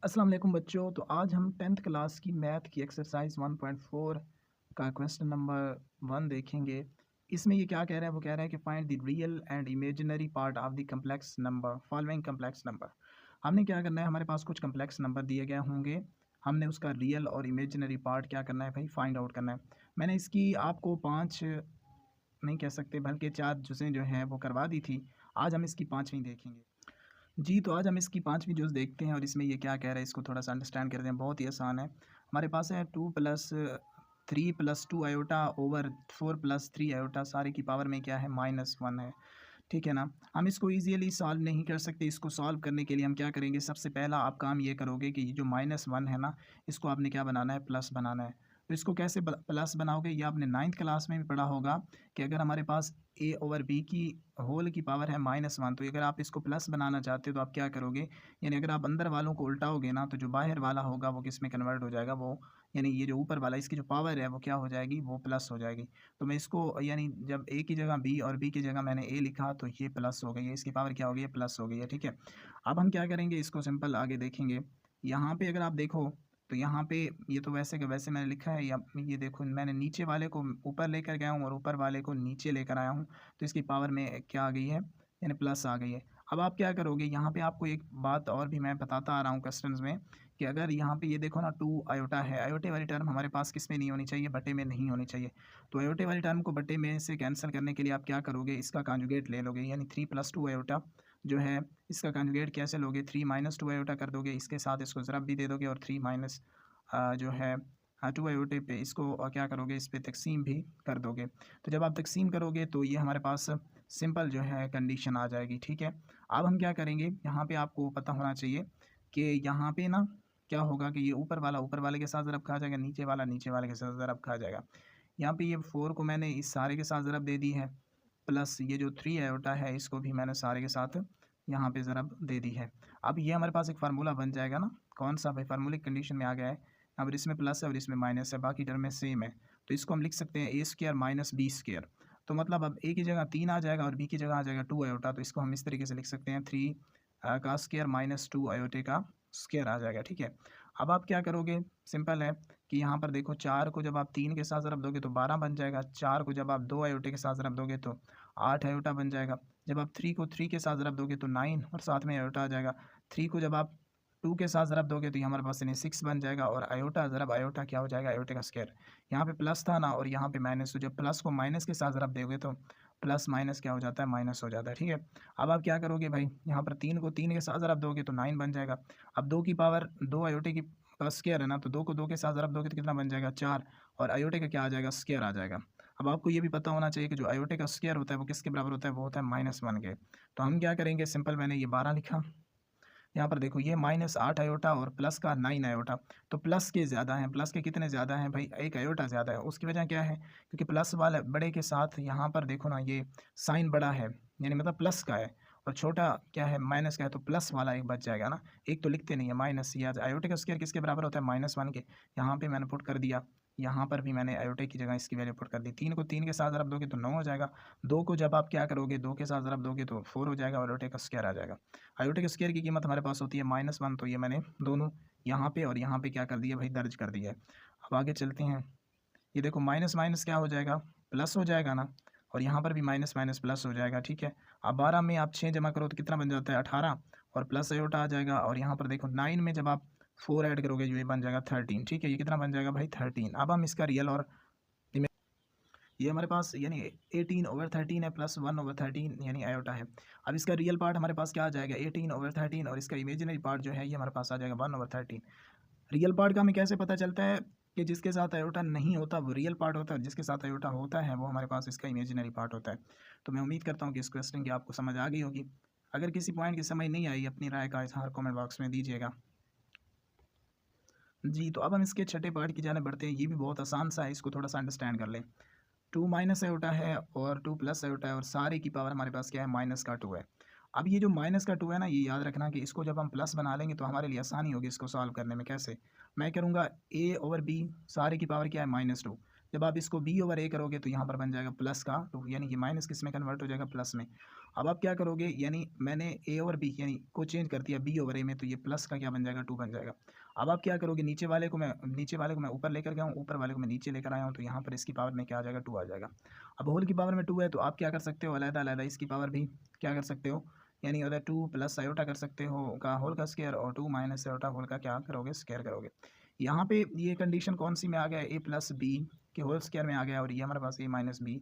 अस्सलाम वालेकुम बच्चों। तो आज हम 10th क्लास की मैथ की एक्सरसाइज 1.4 का क्वेश्चन नंबर 1 देखेंगे। इसमें ये क्या कह रहा है, वो कह रहा है कि find the real and imaginary part of the complex number following complex number. हमने क्या करना है, हमारे पास कुछ कम्प्लेक्स नंबर दिए गए होंगे, हमने उसका रियल और इमेजिनरी पार्ट क्या करना है भाई, फाइंड आउट करना है। मैंने इसकी आपको 5 नहीं कह सकते बल्कि 4 जुज़ें जो हैं वो करवा दी थी। आज हम इसकी 5वीं देखेंगे। जी, तो आज हम इसकी 5वीं जुज़ देखते हैं और इसमें ये क्या कह रहा है, इसको थोड़ा-सा अंडरस्टैंड करते हैं। बहुत ही आसान है। हमारे पास है 2 + 3 + 2 आयोटा ओवर 4 + 3 आयोटा, सारे की पावर में क्या है, -1 है। ठीक है ना? हम इसको ईज़िली सॉल्व नहीं कर सकते। इसको सॉल्व करने के लिए हम क्या करेंगे, सबसे पहला आप काम ये करोगे कि ये जो -1 है ना, इसको आपने क्या बनाना है, प्लस बनाना है। तो इसको कैसे प्लस बनाओगे, ये आपने 9th क्लास में भी पढ़ा होगा कि अगर हमारे पास a ओवर b की होल की पावर है -1, तो अगर आप इसको प्लस बनाना चाहते हो तो आप क्या करोगे, यानी अगर आप अंदर वालों को उल्टाओगे ना, तो जो बाहर वाला होगा वो किस में कन्वर्ट हो जाएगा, वो यानी ये जो ऊपर वाला इसकी जो पावर है वो क्या हो जाएगी, वो प्लस हो जाएगी। तो मैं इसको यानी जब a की जगह b और b की जगह मैंने a लिखा तो ये प्लस हो गई है, इसकी पावर क्या हो गई है, प्लस हो गई है। ठीक है, अब हम क्या करेंगे, इसको सिंपल आगे देखेंगे। यहाँ पे अगर आप देखो तो यहाँ पे ये तो वैसे का वैसे मैंने लिखा है, या ये देखो मैंने नीचे वाले को ऊपर लेकर गया हूँ और ऊपर वाले को नीचे लेकर आया हूँ, तो इसकी पावर में क्या आ गई है, यानी प्लस आ गई है। अब आप क्या करोगे, यहाँ पे आपको एक बात और भी मैं बताता आ रहा हूँ क्वेश्चंस में, कि अगर यहाँ पे ये देखो ना 2 आयोटा है, आयोटे वाली टर्म हमारे पास किस में नहीं होनी चाहिए, बटे में नहीं होनी चाहिए। तो आयोटे वाली टर्म को बटे में से कैंसिल करने के लिए आप क्या करोगे, इसका कॉन्जुगेट ले लोगे, यानी 3 + 2 आयोटा जो है इसका कॉन्जुगेट कैसे लोगे, 3 - 2 आयोटा कर दोगे, इसके साथ इसको ज़रब भी दे दोगे और 3 माइनस जो है 2 आयोटे पे इसको क्या करोगे, इस पे तक़सीम भी कर दोगे। तो जब आप तक़सीम करोगे तो ये हमारे पास सिंपल जो है कंडीशन आ जाएगी। ठीक है, अब हम क्या करेंगे, यहाँ पे आपको पता होना चाहिए कि यहाँ पे ना क्या होगा कि ये ऊपर वाला ऊपर वाले के साथ ज़रब खा जाएगा, नीचे वाला नीचे वाले के साथ ज़रब खा जाएगा। यहाँ पे ये 4 को मैंने इस सारे के साथ ज़रब दे दी है, प्लस ये जो 3 आयोटा है इसको भी मैंने सारे के साथ यहाँ पे ज़रब दे दी है। अब ये हमारे पास एक फार्मूला बन जाएगा ना, कौन सा भाई, फार्मूलिक कंडीशन में आ गया है। अब इसमें प्लस है और इसमें माइनस है, बाकी टर्म में सेम है, तो इसको हम लिख सकते हैं a² - b²। तो मतलब अब a की जगह 3 आ जाएगा और b की जगह आ जाएगा 2 आयोटा, तो इसको हम इस तरीके से लिख सकते हैं 3 का स्क्वायर - 2 आयोटे का स्क्वायर आ जाएगा। ठीक है, अब आप क्या करोगे, सिंपल है कि यहाँ पर देखो 4 को जब आप 3 के साथ ज़रब दोगे तो 12 बन जाएगा, 4 को जब आप 2 आयोटे के साथ ज़रब दोगे तो 8 आयोटा बन जाएगा, जब आप 3 को 3 के साथ ज़रब दोगे तो 9 और साथ में आयोटा आ जाएगा, 3 को जब आप 2 के साथ ज़रब दोगे तो ये हमारे पास यानी 6 बन जाएगा, और आयोटा ज़रब आयोटा क्या हो जाएगा, आयोटे का स्क्वायर। यहाँ पे प्लस था ना और यहाँ पे माइनस, तो जब प्लस को माइनस के साथ ज़रब दोगे तो प्लस माइनस क्या हो जाता है, माइनस हो जाता है। ठीक है, अब आप क्या करोगे भाई, यहाँ पर 3 को 3 के साथ ज़रब दोगे तो 9 बन जाएगा। अब 2 की पावर 2 आयोटे की का स्क्वायर है ना, तो 2 को 2 के साथ ज़रब दोगे तो कितना बन जाएगा, 4, और आयोटे का क्या आ जाएगा, स्क्वायर आ जाएगा। अब आपको ये भी पता होना चाहिए कि जो आयोटे का स्क्वायर होता है वो किसके बराबर होता है, वो होता है -1 के। तो हम क्या करेंगे, सिंपल मैंने ये 12 लिखा, यहाँ पर देखो ये -8 आयोटा और प्लस का 9 आयोटा, तो प्लस के ज़्यादा हैं, प्लस के कितने ज़्यादा हैं भाई, 1 आयोटा ज़्यादा है। उसकी वजह क्या है, क्योंकि प्लस वाले बड़े के साथ यहाँ पर देखो ना ये साइन बड़ा है, यानी मतलब प्लस का है, और छोटा क्या है, माइनस का है, तो प्लस वाला एक बच जाएगा ना, एक तो लिखते नहीं है माइनस, या आयोटे का स्क्वायर किसके बराबर होता है, -1 के। यहाँ पे मैंने पुट कर दिया, यहाँ पर भी मैंने आयोटे की जगह इसकी वैल्यू पुट कर दी। 3 को 3 के साथ ज़रब दोगे तो 9 हो जाएगा, 2 को जब आप क्या करोगे, 2 के साथ ज़रब दोगे तो 4 हो जाएगा, और आयोटे का स्क्वायर आ जाएगा। आयोटे के स्क्वायर की कीमत हमारे पास होती है -1, तो ये मैंने दोनों यहाँ पे और यहाँ पे क्या कर दिया भाई, दर्ज कर दिया है। अब आगे चलते हैं, ये देखो माइनस माइनस क्या हो जाएगा, प्लस हो जाएगा ना, और यहाँ पर भी माइनस माइनस प्लस हो जाएगा। ठीक है, अब 12 में आप 6 जमा करो तो कितना बन जाता है, 18, और प्लस आयोटा आ जाएगा, और यहाँ पर देखो 9 में जब आप 4 ऐड करोगे जो ये बन जाएगा 13। ठीक है, ये कितना बन जाएगा भाई, 13। अब हम इसका रियल और ये हमारे पास यानी 18/13 है, प्लस 1/13 यानी आयोटा है। अब इसका रियल पार्ट हमारे पास क्या आ जाएगा, 18/13, और इसका इमेजिनरी पार्ट जो है ये हमारे पास आ जाएगा 1/13। रियल पार्ट का हमें कैसे पता चलता है कि जिसके साथ आयोटा नहीं होता वो रियल पार्ट होता है, जिसके साथ आयोटा होता है वो हमारे पास इसका इमेजिनरी पार्ट होता है। तो मैं उम्मीद करता हूँ कि इस क्वेश्चन की आपको समझ आ गई होगी। अगर किसी पॉइंट की समझ नहीं आई, अपनी राय का इजहार कमेंट बॉक्स में दीजिएगा। जी, तो अब हम इसके छठे पार्ट की जाने बढ़ते हैं। ये भी बहुत आसान सा है, इसको थोड़ा सा अंडरस्टैंड कर लें। 2 माइनस आयोटा है और 2 प्लस आयोटा है, और सारे की पावर हमारे पास क्या है, माइनस का 2 है। अब ये जो माइनस का 2 है ना, ये याद रखना कि इसको जब हम प्लस बना लेंगे तो हमारे लिए आसानी होगी इसको सॉल्व करने में। कैसे, मैं करूँगा a/b, सारे की पावर क्या है, -2, जब आप इसको b ओवर a करोगे तो यहाँ पर बन जाएगा प्लस का 2, यानी कि माइनस किस में कन्वर्ट हो जाएगा, प्लस में। अब आप क्या करोगे, यानी मैंने a और b यानी को चेंज कर दिया b ओवर a में, तो ये प्लस का क्या बन जाएगा, 2 बन जाएगा। अब आप क्या करोगे, नीचे वाले को मैं ऊपर लेकर गया हूँ, ऊपर वाले को मैं नीचे लेकर आया हूँ, तो यहाँ पर इसकी पावर में क्या आ जाएगा, 2 आ जाएगा। अब होल की पावर में 2 है, तो आप क्या कर सकते हो, अलग-अलग इसकी पावर भी क्या कर सकते हो, यानी अगर 2 प्लस आयोटा कर सकते हो का होल का स्क्वायर, और 2 माइनस आयोटा होल का क्या करोगे, स्क्वायर करोगे। यहाँ पे ये कंडीशन कौन सी में आ गया, a प्लस बी के होल स्क्वायर में आ गया, और ये हमारे पास a माइनस बी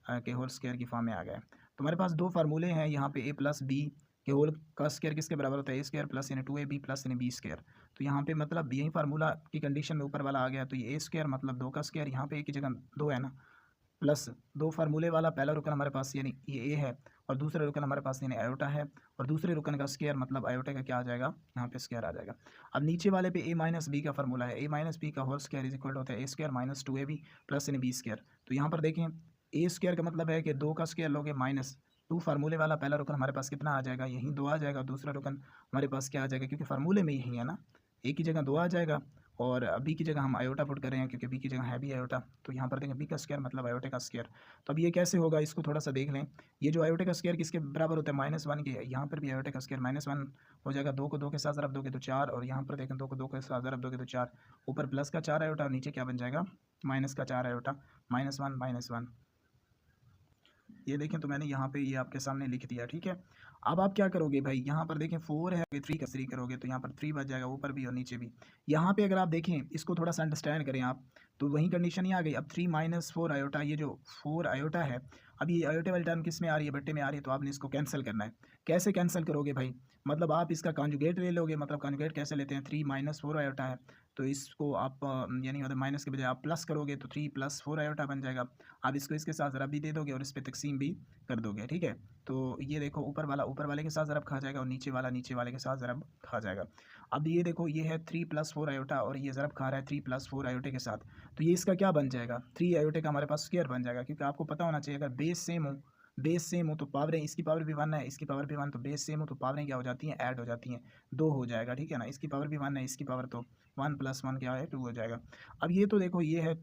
के होल स्क्वायर की फॉर्म में आ गया है। तो हमारे पास दो फार्मूले हैं यहाँ पे, a प्लस बी के होल का स्क्वायर किसके बराबर होता है, ए स्क्वायर प्लस यानी 2ab प्लस यानी बी स्क्वायर। तो यहाँ पे मतलब यही फार्मूला की कंडीशन में ऊपर वाला आ गया, तो ये ए स्क्वायर मतलब 2 का स्क्वायर, यहाँ पे एक की जगह 2 है ना, प्लस 2 फार्मूले वाला पहला रुकन हमारे पास यानी ये ए है, और दूसरा रुकन हमारे पास यानी आयोटा है, और दूसरे रुकन का स्क्वायर मतलब आयोटा का क्या आ जाएगा, यहाँ पे स्क्वायर आ जाएगा। अब नीचे वाले पे a माइनस बी का फार्मूला है, a माइनस बी का होल स्क्वायर इज इक्वल होता है ए स्क्वायर माइनस 2ab प्लस यानी बी स्क्वायर। तो यहाँ पर देखें ए स्क्वायर का मतलब है कि 2 का स्क्वायर लोगे माइनस 2 फार्मूले वाला पहला रुकन हमारे पास कितना आ जाएगा, यहीं 2 आ जाएगा, दूसरा रुकन हमारे पास क्या आ जाएगा, क्योंकि फार्मूले में यही है ना, ए की जगह 2 आ जाएगा, और बी की जगह हम आयोटा पुट कर रहे हैं क्योंकि बी की जगह है भी आयोटा, तो यहाँ पर देखें बी का स्क्वायर मतलब आयोटे का स्क्वायर। तो अब ये कैसे होगा, इसको थोड़ा सा देख लें। ये जो आयोटे का स्क्वायर किसके बराबर होता है, -1 के, यहाँ पर भी आयोटे का स्क्वायर -1 हो जाएगा, 2 को 2 के साथ ज़रब दोगे तो 4, और यहाँ पर देखें 2 को 2 के साथ ज़रब दोगे तो 4, ऊपर प्लस का 4 आयोटा और नीचे क्या बन जाएगा, माइनस का 4 आयोटा, -1 ये देखें, तो मैंने यहाँ पे ये आपके सामने लिख दिया, ठीक है। अब आप क्या करोगे भाई, यहाँ पर देखें 4 है, 3 का 3 करोगे तो यहाँ पर 3 बच जाएगा, ऊपर भी और नीचे भी। यहाँ पे अगर आप देखें, इसको थोड़ा सा अंडरस्टैंड करें आप, तो वही कंडीशन ही आ गई। अब 3 माइनस 4 आयोटा, ये जो 4 आयोटा है, अब ये आयोटे वाली टर्म किस में आ रही है, बट्टे में आ रही है, तो आपने इसको कैंसिल करना है। कैसे कैंसिल करोगे भाई, मतलब आप इसका कॉन्जुगेट ले लोगे, मतलब कॉन्जुगेट कैसे लेते हैं, 3 माइनस 4 आयोटा है, तो इसको आप यानी मतलब माइनस के बजाय आप प्लस करोगे, तो 3 प्लस 4 आयोटा बन जाएगा। आप इसको इसके साथ ज़रा भी दे दोगे और इस पर तकसीम भी कर दोगे, ठीक है। तो ये देखो, ऊपर वाला ऊपर वाले के साथ ज़रब खा जाएगा, और नीचे वाला नीचे वाले के साथ ज़रब खा जाएगा। अब ये देखो, ये है 3 प्लस 4 आयोटा, और ये ज़रब खा रहा है 3 प्लस 4 आयोटे के साथ, तो ये इसका क्या बन जाएगा, 3 आयोटे का हमारे पास स्क्वायर बन जाएगा, क्योंकि आपको पता होना चाहिए अगर बेस सेम हो तो पावरें, इसकी पावर भी 1 है, इसकी पावर भी 1, तो बेस सेम हो तो पावरें क्या हो जाती हैं, ऐड हो जाती हैं, 2 हो जाएगा, ठीक है ना। इसकी पावर भी 1 है, इसकी पावर तो 1 + 1 क्या है, 2 हो जाएगा। अब ये तो देखो, ये है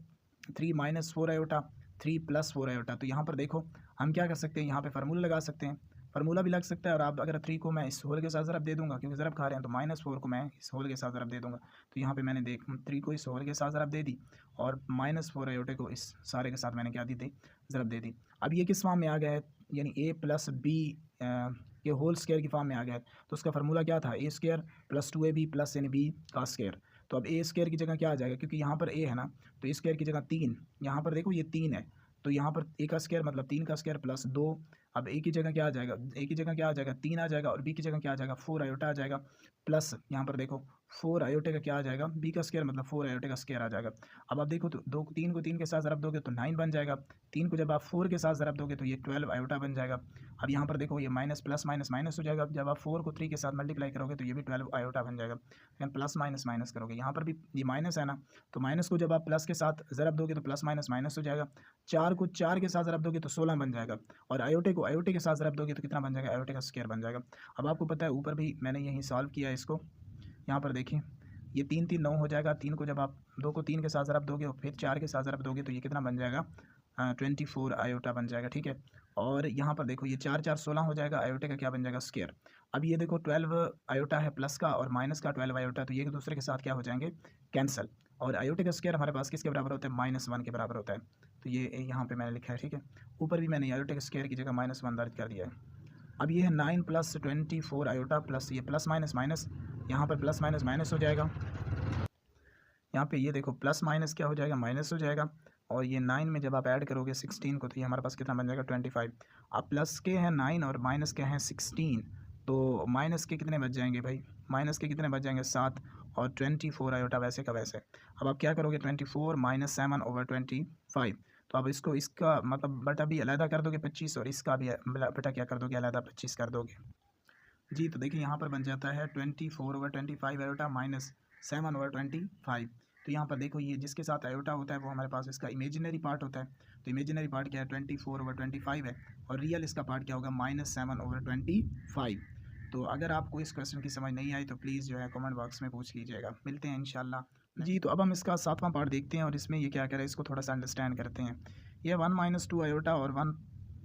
3 माइनस 4 आयोटा, 3 प्लस 4 आयोटा, तो यहाँ पर देखो हम क्या कर सकते हैं, यहाँ पे फार्मूला लगा सकते हैं, फार्मूला भी लग सकता है, और आप अगर 3 को मैं इस होल के साथ ज़रब दे दूंगा, क्योंकि ज़रब खा रहे हैं, तो -4 को मैं इस होल के साथ ज़रब दे दूंगा, तो यहाँ पे मैंने 3 को इस होल के साथ ज़रब दे दी, और -4 आयोटे को इस सारे के साथ मैंने क्या दी थी, ज़रब दे दी। अब ये किस फॉर्म में आ गया है, यानी a प्लस बी के होल स्क्वायर की फॉर्म में आ गया है, तो उसका फार्मूला क्या था, ए स्क्वायर प्लस 2ab प्लस यानी बी का स्क्वायर। तो अब ए स्क्वायर की जगह क्या आ जाएगा, क्योंकि यहाँ पर a है ना, तो ए स्क्वायर की जगह 3, यहाँ पर देखो ये 3 है, तो यहाँ पर a का स्क्वायर मतलब 3 का स्क्वायर प्लस 2। अब a की जगह क्या आ जाएगा, a की जगह क्या आ जाएगा, 3 आ जाएगा, और b की जगह क्या आ जाएगा, 4 आयोटा आ जाएगा, प्लस यहाँ पर देखो 4 आयोटे का क्या आ जाएगा, b का स्क्वायर मतलब 4 आयोटे का स्क्वायर आ जाएगा। अब आप देखो, तो 3 को 3 के साथ ज़रब दोगे तो 9 बन जाएगा, 3 को जब आप 4 के साथ ज़रब दोगे तो ये 12 आयोटा बन जाएगा। अब यहाँ पर देखो, ये माइनस प्लस माइनस माइनस हो जाएगा, जब आप 4 को 3 के साथ मल्टीप्लाई करोगे तो ये भी 12 आयोटा बन जाएगा। लेकिन प्लस माइनस माइनस करोगे, यहाँ पर भी ये माइनस है ना, तो माइनस को जब आप प्लस के साथ ज़रब दोगे तो प्लस माइनस माइनस हो जाएगा। 4 को 4 के साथ ज़रब दोगे तो 16 बन जाएगा, और आयोटे को आयोटे के साथ ज़रब दोगे तो कितना बन जाएगा, आयोटे का स्क्वायर बन जाएगा। अब आपको पता है, ऊपर भी मैंने यहीं सॉल्व किया है इसको, यहाँ पर देखिए, ये 3 3 9 हो जाएगा, 3 को जब आप 2 को 3 के साथ ज़रब दोगे और फिर 4 के साथ ज़रब दोगे तो ये कितना बन जाएगा, 24 आयोटा बन जाएगा, ठीक है। और यहाँ पर देखो, ये 4 4 16 हो जाएगा, आयोटे का क्या बन जाएगा, स्क्वायर। अब ये देखो 12 आयोटा है प्लस का, और माइनस का 12 आयोटा, तो ये एक दूसरे के साथ क्या हो जाएंगे, कैंसल। और आयोटे का स्क्वायर हमारे पास किसके बराबर होता है, -1 के बराबर होता है, तो ये यहाँ पर मैंने लिखा है, ठीक है। ऊपर भी मैंने आयोटे के स्क्वायर की जगह -1 दर्ज कर दिया है। अब ये है 9 + 24 आयोटा प्लस ये प्लस माइनस माइनस, यहाँ पर प्लस माइनस माइनस हो जाएगा, यहाँ पे ये देखो प्लस माइनस क्या हो जाएगा, माइनस हो जाएगा, और ये 9 में जब आप ऐड करोगे 16 को, तो ये हमारे पास कितना बन जाएगा, 25। अब प्लस के हैं 9 और माइनस के हैं 16, तो माइनस के कितने बच जाएंगे भाई, माइनस के कितने बच जाएंगे, 7, और 24 आयोटा वैसे का वैसे। अब आप क्या करोगे, 24 - 7/25, तो अब इसको इसका मतलब बटा भी अलहदा कर दोगे 25, और इसका भी बटा क्या कर दोगे, अलहदा 25 कर दोगे जी। तो देखिए, यहाँ पर बन जाता है 24/25 आयोटा -7/25। तो यहाँ पर देखो, ये जिसके साथ आयोटा होता है वो हमारे पास इसका इमेजिनरी पार्ट होता है, तो इमेजिनरी पार्ट क्या है, 24/25 है, और रियल इसका पार्ट क्या होगा, -7/25। तो अगर आपको इस क्वेश्चन की समझ नहीं आई तो प्लीज़ जो है कमेंट बॉक्स में पूछ लीजिएगा। मिलते हैं इंशाल्लाह जी, तो अब हम इसका 7वां पार्ट देखते हैं और इसमें ये क्या कह रहा है इसको थोड़ा सा अंडरस्टैंड करते हैं। ये 1 माइनस 2 आयोटा और 1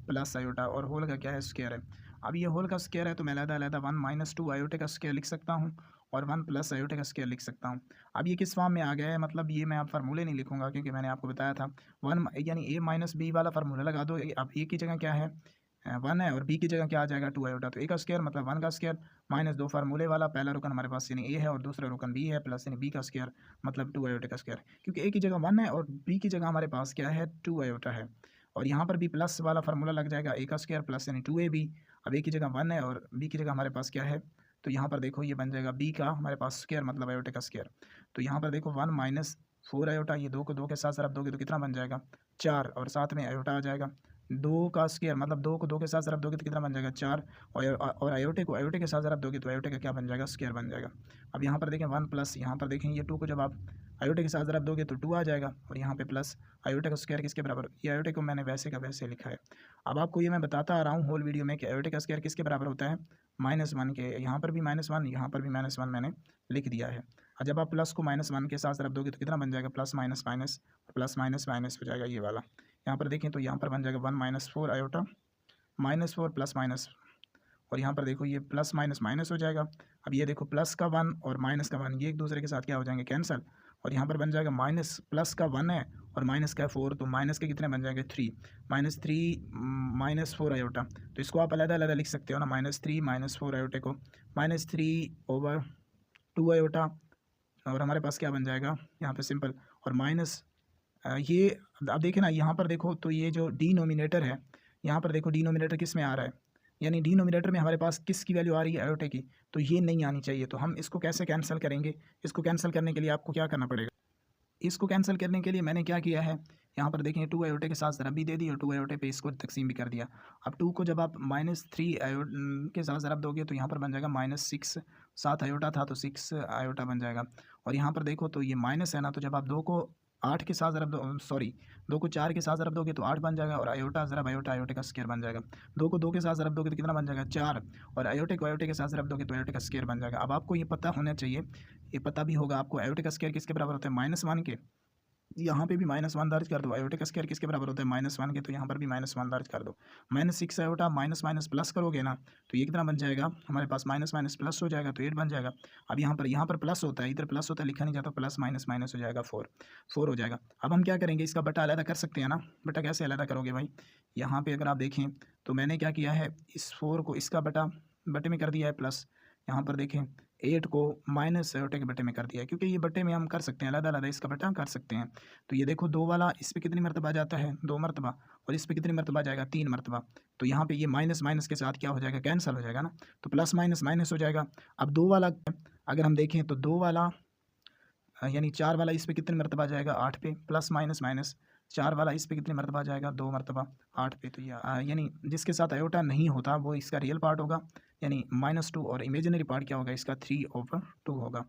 प्लस आयोटा और होल का क्या है स्क्वायर है। अब ये होल का स्क्वायर है तो मैं अलग-अलग 1 माइनस 2 आयोटे का स्क्वायर लिख सकता हूँ और 1 प्लस आयोटे का स्क्वायर लिख सकता हूँ। अब ये किस फॉर्म में आ गया है, मतलब ये मैं अब फार्मूले नहीं लिखूँगा क्योंकि मैंने आपको बताया था 1 यानी a माइनस b वाला फार्मूला लगा दो। अब a की जगह क्या है 1 है और b की जगह क्या आ जाएगा 2 आयोटा। तो a का स्क्वायर मतलब 1 का स्क्वायर माइनस 2 फार्मूले वाला, पहला रुकन हमारे पास यानी a है और दूसरा रुकन b है, प्लस यानी b का स्क्वायर मतलब 2 आयोटा का स्क्वायर। क्योंकि a की जगह 1 है और b की जगह हमारे पास क्या है 2 आयोटा है और यहाँ पर भी प्लस वाला फार्मूला लग जाएगा a का स्क्वायर प्लस यानी 2ab। अब a की जगह 1 है और b की जगह हमारे पास क्या है, तो यहाँ पर देखो ये बन जाएगा b का हमारे पास स्क्वायर मतलब आयोटे का स्क्वायर। तो यहाँ पर देखो 1 माइनस 4 आयोटा, ये 2 को 2 के साथ ज़रब दोगे तो कितना बन जाएगा 4 और साथ में आयोटा आ जाएगा 2 का स्क्वायर मतलब 2 को 2 के साथ ज़रब दोगे तो कितना बन जाएगा 4 और आयोटे को आयोटे के साथ ज़रब दोगे तो आयोटे का क्या बन जाएगा स्क्वायर बन जाएगा। अब यहाँ पर देखें 1 प्लस, यहाँ पर देखें ये 2 को जब आप आयोटे के साथ ज़रब दोगे तो 2 आ जाएगा और यहाँ पे प्लस आयोटे का स्क्वायर किसके बराबर, ये आयोटे को मैंने वैसे का वैसे लिखा है। अब आपको ये मैं बताता आ रहा हूँ होल वीडियो में कि आयोटे का स्क्वायर किसके बराबर होता है -1 के। यहाँ पर भी -1 यहाँ पर भी -1 मैंने लिख दिया है। और जब आप प्लस को -1 के साथ ज़रब दोगे तो कितना बन जाएगा प्लस माइनस माइनस और प्लस माइनस माइनस हो जाएगा ये वाला। यहाँ पर देखें तो यहाँ पर बन जाएगा 1 माइनस 4 आयोटा -4 प्लस माइनस और यहाँ पर देखो ये प्लस माइनस माइनस हो जाएगा। अब ये देखो प्लस का 1 और माइनस का 1 ये एक दूसरे के साथ क्या हो जाएंगे कैंसिल और यहाँ पर बन जाएगा माइनस प्लस का 1 है और माइनस का 4 तो माइनस के कितने बन जाएंगे 3 -3 -4 आयोटा। तो इसको आप अलग-अलग लिख सकते हो ना -3 -4 आयोटे को -3/2 आयोटा और हमारे पास क्या बन जाएगा यहाँ पे सिंपल और माइनस ये अब देखिए ना यहाँ पर देखो तो ये जो डिनोमिनेटर है यहाँ पर देखो डिनोमिनेटर किस में आ रहा है, यानी डिनोमिनेटर में हमारे पास किसकी वैल्यू आ रही है आयोटे की, तो ये नहीं आनी चाहिए। तो हम इसको कैसे कैंसिल करेंगे, इसको कैंसिल करने के लिए आपको क्या करना पड़ेगा, इसको कैंसिल करने के लिए मैंने क्या किया है यहाँ पर देखें 2 आयोटे के साथ ज़रब भी दे दी और 2 आयोटे पे इसको तकसीम भी कर दिया। अब 2 को जब आप -3 के साथ ज़रब दोगे तो यहाँ पर बन जाएगा -6, 7 आयोटा था तो 6 आयोटा बन जाएगा और यहाँ पर देखो तो ये माइनस है ना, तो जब आप 2 को 8 के साथ ज़रब दो सॉरी 2 को 4 के साथ ज़रब दोगे तो 8 बन जाएगा और आयोटा ज़रब आयोटा आयोटे का स्क्वायर बन जाएगा। 2 को 2 के साथ ज़रब दोगे तो कितना बन जाएगा 4 और आयोटे को आयोटे के साथ ज़रब दोगे तो आयोटे का स्क्वायर बन जाएगा। अब आपको ये पता होना चाहिए, ये पता भी होगा आपको आयोटे का स्क्वायर किसके बराबर होता है -1 के, यहाँ पे भी -1 दर्ज कर दो। आयोटे का स्क्वायर किसके बराबर होता है -1 के, तो यहाँ पर भी -1 दर्ज कर दो। -6 आयोटा माइनस माइनस प्लस करोगे ना तो ये कितना बन जाएगा हमारे पास माइनस माइनस प्लस हो जाएगा तो 8 बन जाएगा। अब यहाँ पर प्लस होता है, इधर प्लस होता है लिखा नहीं जाता, प्लस माइनस माइनस हो जाएगा 4 हो जाएगा। अब हम क्या करेंगे इसका बटा अलग कर सकते हैं ना, बटा कैसे अलग करोगे भाई, यहाँ पे अगर आप देखें तो मैंने क्या किया है इस 4 को इसका बटे में कर दिया है प्लस, यहाँ पर देखें 8 को माइनस आयोटे के बटे में कर दिया है क्योंकि ये बटे में हम कर सकते हैं अलग-अलग इसका बटा कर सकते हैं। तो ये देखो 2 वाला इस पे कितनी मरतबा जाता है 2 मरतबा और इस पे कितनी मरतबा जाएगा 3 मरतबा। तो यहाँ पे ये माइनस माइनस के साथ क्या हो जाएगा कैंसिल हो जाएगा ना, तो प्लस माइनस माइनस हो जाएगा। अब 2 वाला अगर हम देखें तो 2 वाला यानी 4 वाला इस पे कितनी मरतबा जाएगा 8 पे प्लस माइनस माइनस 4 वाला इस पे कितनी मरतबा जाएगा 2 मरतबा 8 पे। तो ये यानी जिसके साथ आयोटा नहीं होता वो इसका रियल पार्ट होगा यानी -2 और इमेजिनरी पार्ट क्या होगा इसका 3/2 होगा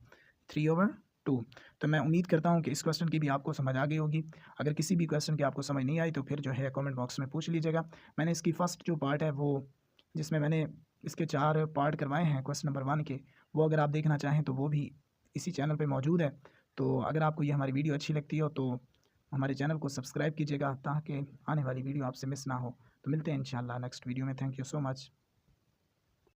3/2। तो मैं उम्मीद करता हूँ कि इस क्वेश्चन की भी आपको समझ आ गई होगी। अगर किसी भी क्वेश्चन की आपको समझ नहीं आई तो फिर जो है कमेंट बॉक्स में पूछ लीजिएगा। मैंने इसकी फर्स्ट जो पार्ट है वो जिसमें मैंने इसके 4 पार्ट करवाए हैं क्वेश्चन नंबर 1 के, वो अगर आप देखना चाहें तो वो भी इसी चैनल पे मौजूद है। तो अगर आपको ये हमारी वीडियो अच्छी लगती हो तो हमारे चैनल को सब्सक्राइब कीजिएगा ताकि आने वाली वीडियो आपसे मिस ना हो। तो मिलते हैं इंशाल्लाह नेक्स्ट वीडियो में। Thank you so much.